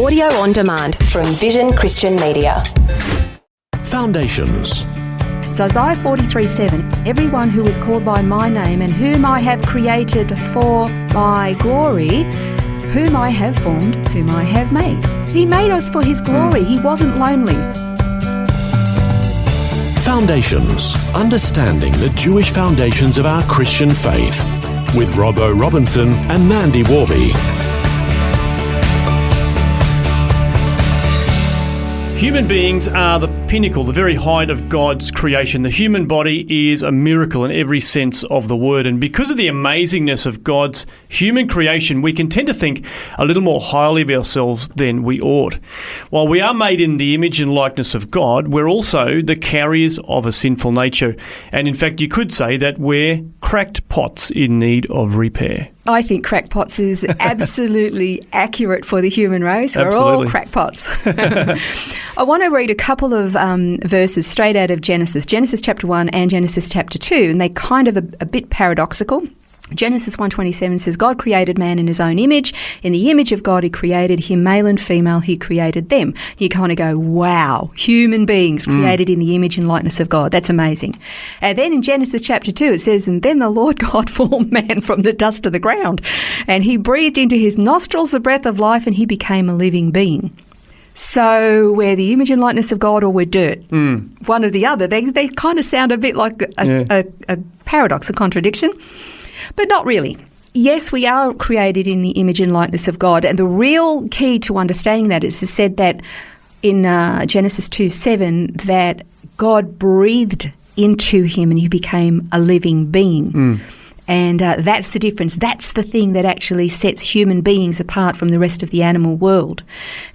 Audio on demand from Vision Christian Media. Foundations. It's Isaiah 43:7. Everyone who is called by my name and whom I have created for my glory, whom I have formed, whom I have made. He made us for his glory. He wasn't lonely. Foundations. Understanding the Jewish foundations of our Christian faith. With Robbo Robinson and Mandy Warby. Human beings are the pinnacle, the very height of God's creation. The human body is a miracle in every sense of the word. And because of the amazingness of God's human creation, we can tend to think a little more highly of ourselves than we ought. While we are made in the image and likeness of God, we're also the carriers of a sinful nature. And in fact, you could say that we're cracked pots in need of repair. I think crackpots is absolutely accurate for the human race. We're all crackpots. I want to read a couple of verses straight out of Genesis chapter 1 and Genesis chapter 2, and they're kind of a bit paradoxical. Genesis 1:27 says, God created man in his own image. In the image of God, he created him, male and female, he created them. You kind of go, wow, human beings created in the image and likeness of God. That's amazing. And then in Genesis chapter 2, it says, and then the Lord God formed man from the dust of the ground, and he breathed into his nostrils the breath of life, and he became a living being. So we're the image and likeness of God, or we're dirt. One or the other. They kind of sound a bit like a paradox, a contradiction. But not really. Yes, we are created in the image and likeness of God. And the real key to understanding that is said that in Genesis 2:7 that God breathed into him and he became a living being. And that's the difference. That's the thing that actually sets human beings apart from the rest of the animal world,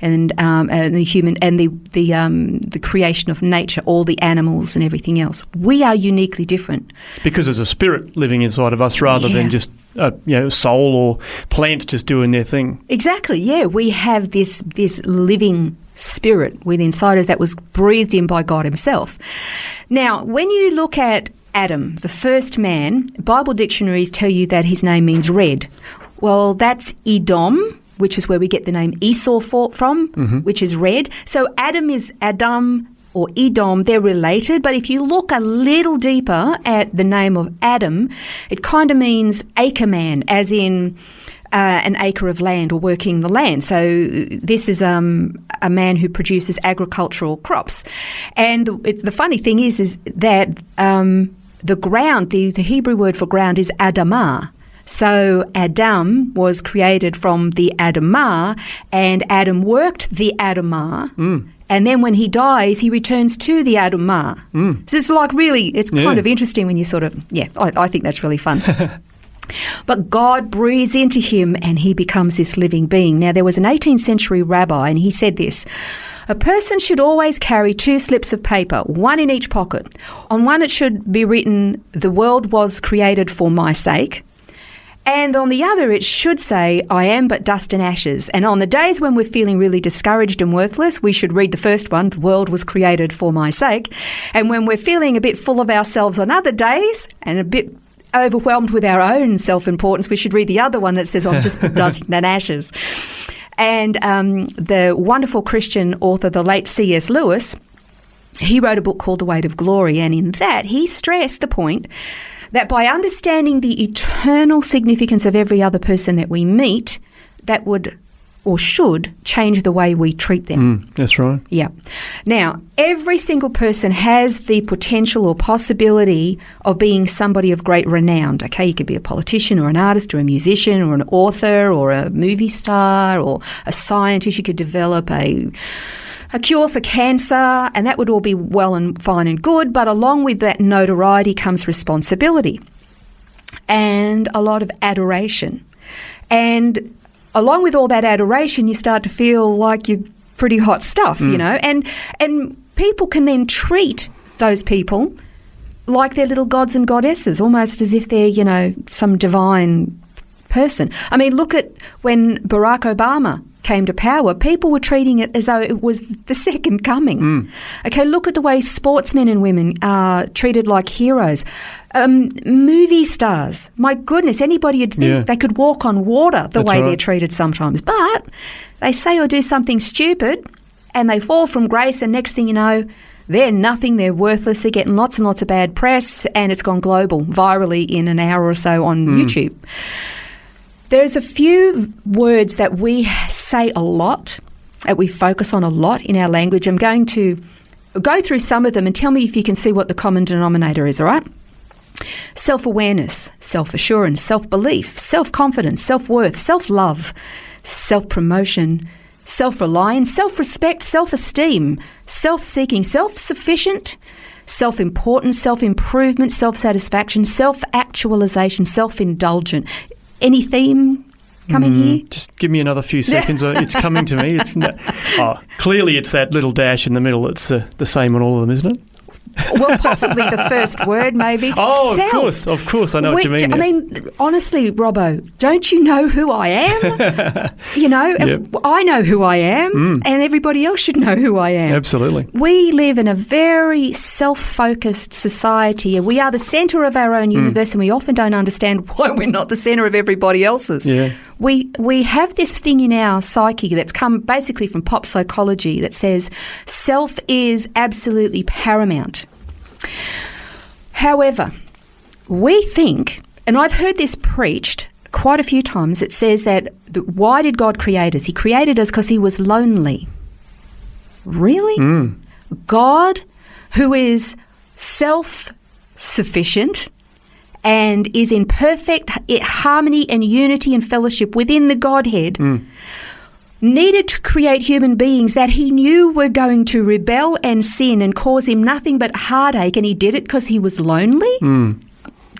and the human and the creation of nature, all the animals and everything else. We are uniquely different because there's a spirit living inside of us, rather than just a soul or plants just doing their thing. Exactly. Yeah, we have this living spirit within inside us that was breathed in by God Himself. Now, when you look at Adam, the first man, Bible dictionaries tell you that his name means red. Well, that's Edom, which is where we get the name Esau from, which is red. So Adam is Adam or Edom, they're related. But if you look a little deeper at the name of Adam, it kind of means acre man, as in an acre of land or working the land. So this is a man who produces agricultural crops. And the funny thing is that the ground, the Hebrew word for ground is Adamah. So Adam was created from the Adamah, and Adam worked the Adamah, and then when he dies, he returns to the Adamah. So it's like really, it's kind of interesting when you sort of, I think that's really fun. But God breathes into him and he becomes this living being. Now, there was an 18th century rabbi, and he said this: a person should always carry 2 slips of paper, one in each pocket. On one it should be written, the world was created for my sake. And on the other it should say, I am but dust and ashes. And on the days when we're feeling really discouraged and worthless, we should read the first one, the world was created for my sake. And when we're feeling a bit full of ourselves on other days and a bit overwhelmed with our own self-importance, we should read the other one that says, I'm just dust and ashes. And the wonderful Christian author, the late C.S. Lewis, he wrote a book called The Weight of Glory, and in that he stressed the point that by understanding the eternal significance of every other person that we meet, that would or should change the way we treat them. That's right. Yeah. Now, every single person has the potential or possibility of being somebody of great renown. Okay, you could be a politician or an artist or a musician or an author or a movie star or a scientist. You could develop a cure for cancer, and that would all be well and fine and good, but along with that notoriety comes responsibility and a lot of adoration. And along with all that adoration, you start to feel like you're pretty hot stuff, and people can then treat those people like they're little gods and goddesses, almost as if they're, some divine person. I mean, look at when Barack Obama came to power, people were treating it as though it was the second coming. Okay, look at the way sportsmen and women are treated like heroes. Movie stars, my goodness, anybody would think they could walk on water the way they're treated sometimes. But they say or do something stupid and they fall from grace, and next thing you know, they're nothing, they're worthless, they're getting lots and lots of bad press, and it's gone global, virally in an hour or so on YouTube. There's a few words that we say a lot, that we focus on a lot in our language. I'm going to go through some of them and tell me if you can see what the common denominator is, all right? Self-awareness, self-assurance, self-belief, self-confidence, self-worth, self-love, self-promotion, self-reliance, self-respect, self-esteem, self-seeking, self-sufficient, self-importance, self-improvement, self-satisfaction, self-actualization, self-indulgent. Any theme coming here? Just give me another few seconds. It's coming to me. Clearly it's that little dash in the middle that's the same on all of them, isn't it? Well, possibly the first word, maybe. Oh, Self. of course. I know what you mean. I mean, honestly, Robbo, don't you know who I am? You know, I know who I am, and everybody else should know who I am. Absolutely. We live in a very self-focused society, and we are the centre of our own universe, and we often don't understand why we're not the centre of everybody else's. Yeah. We have this thing in our psyche that's come basically from pop psychology that says self is absolutely paramount. However, we think, and I've heard this preached quite a few times, it says that why did God create us? He created us because he was lonely. Really? God, who is self-sufficient and is in perfect harmony and unity and fellowship within the Godhead, needed to create human beings that he knew were going to rebel and sin and cause him nothing but heartache, and he did it because he was lonely?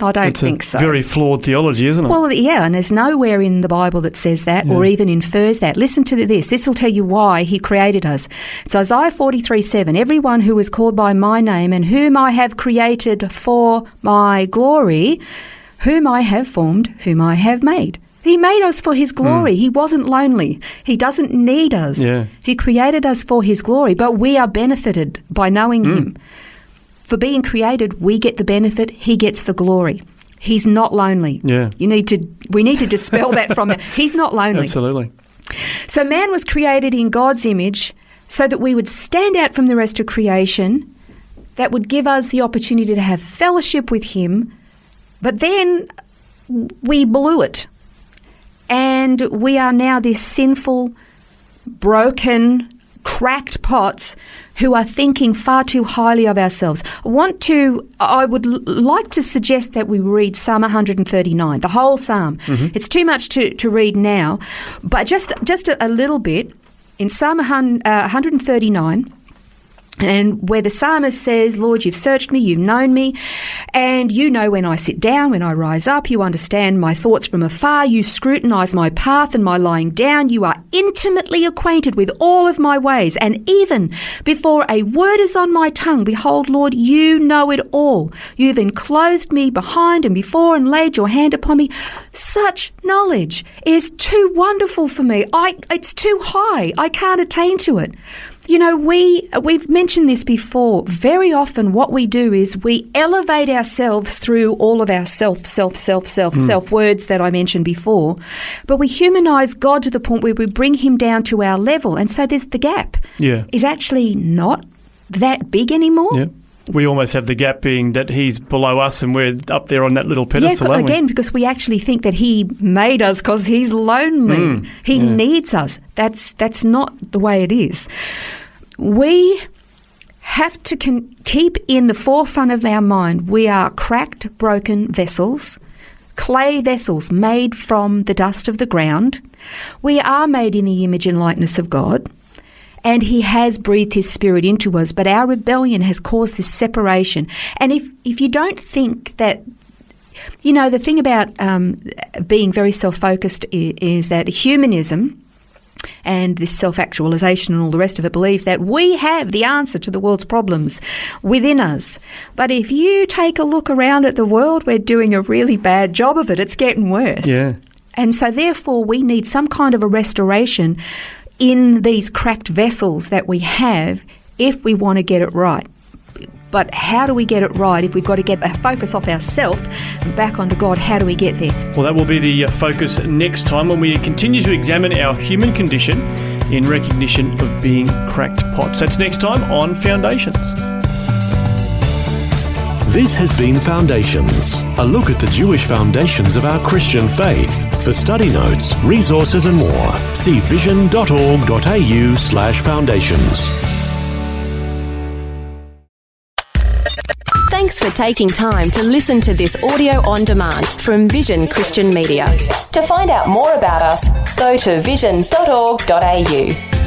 I don't think so. Very flawed theology, isn't it? Well, yeah, and there's nowhere in the Bible that says that or even infers that. Listen to this. This will tell you why he created us. It's Isaiah 43:7. Everyone who is called by my name and whom I have created for my glory, whom I have formed, whom I have made. He made us for his glory. He wasn't lonely. He doesn't need us. Yeah. He created us for his glory, but we are benefited by knowing him. For being created, we get the benefit, he gets the glory. He's not lonely. Yeah. We need to dispel that from it. He's not lonely. Absolutely. So man was created in God's image so that we would stand out from the rest of creation. That would give us the opportunity to have fellowship with him. But then we blew it. And we are now this sinful, broken, cracked pots who are thinking far too highly of ourselves. I would like to suggest that we read Psalm 139, the whole psalm. It's too much to read now, but just a little bit in Psalm 139, and where the psalmist says, Lord, you've searched me, you've known me, and you know when I sit down, when I rise up, you understand my thoughts from afar, you scrutinize my path and my lying down, you are intimately acquainted with all of my ways, and even before a word is on my tongue, behold, Lord, you know it all. You've enclosed me behind and before and laid your hand upon me. Such knowledge is too wonderful for me. It's too high. I can't attain to it. You know, we've mentioned this before. Very often what we do is we elevate ourselves through all of our self words that I mentioned before, but we humanize God to the point where we bring him down to our level. And so there's the gap. Is actually not that big anymore. Yeah. We almost have the gap being that he's below us and we're up there on that little pedestal, aren't we? Again, because we actually think that he made us because he's lonely. He needs us. That's not the way it is. We have to keep in the forefront of our mind we are cracked, broken vessels, clay vessels made from the dust of the ground. We are made in the image and likeness of God. And he has breathed his spirit into us, but our rebellion has caused this separation. And if you don't think that, you know, the thing about being very self-focused is that humanism and this self-actualization and all the rest of it believes that we have the answer to the world's problems within us. But if you take a look around at the world, we're doing a really bad job of it. It's getting worse. Yeah. And so therefore we need some kind of a restoration in these cracked vessels that we have if we want to get it right. But how do we get it right? If we've got to get a focus off ourselves and back onto God, how do we get there? Well, that will be the focus next time when we continue to examine our human condition in recognition of being cracked pots. That's next time on Foundations. This has been Foundations, a look at the Jewish foundations of our Christian faith. For study notes, resources and more, see vision.org.au/foundations. Thanks for taking time to listen to this audio on demand from Vision Christian Media. To find out more about us, go to vision.org.au.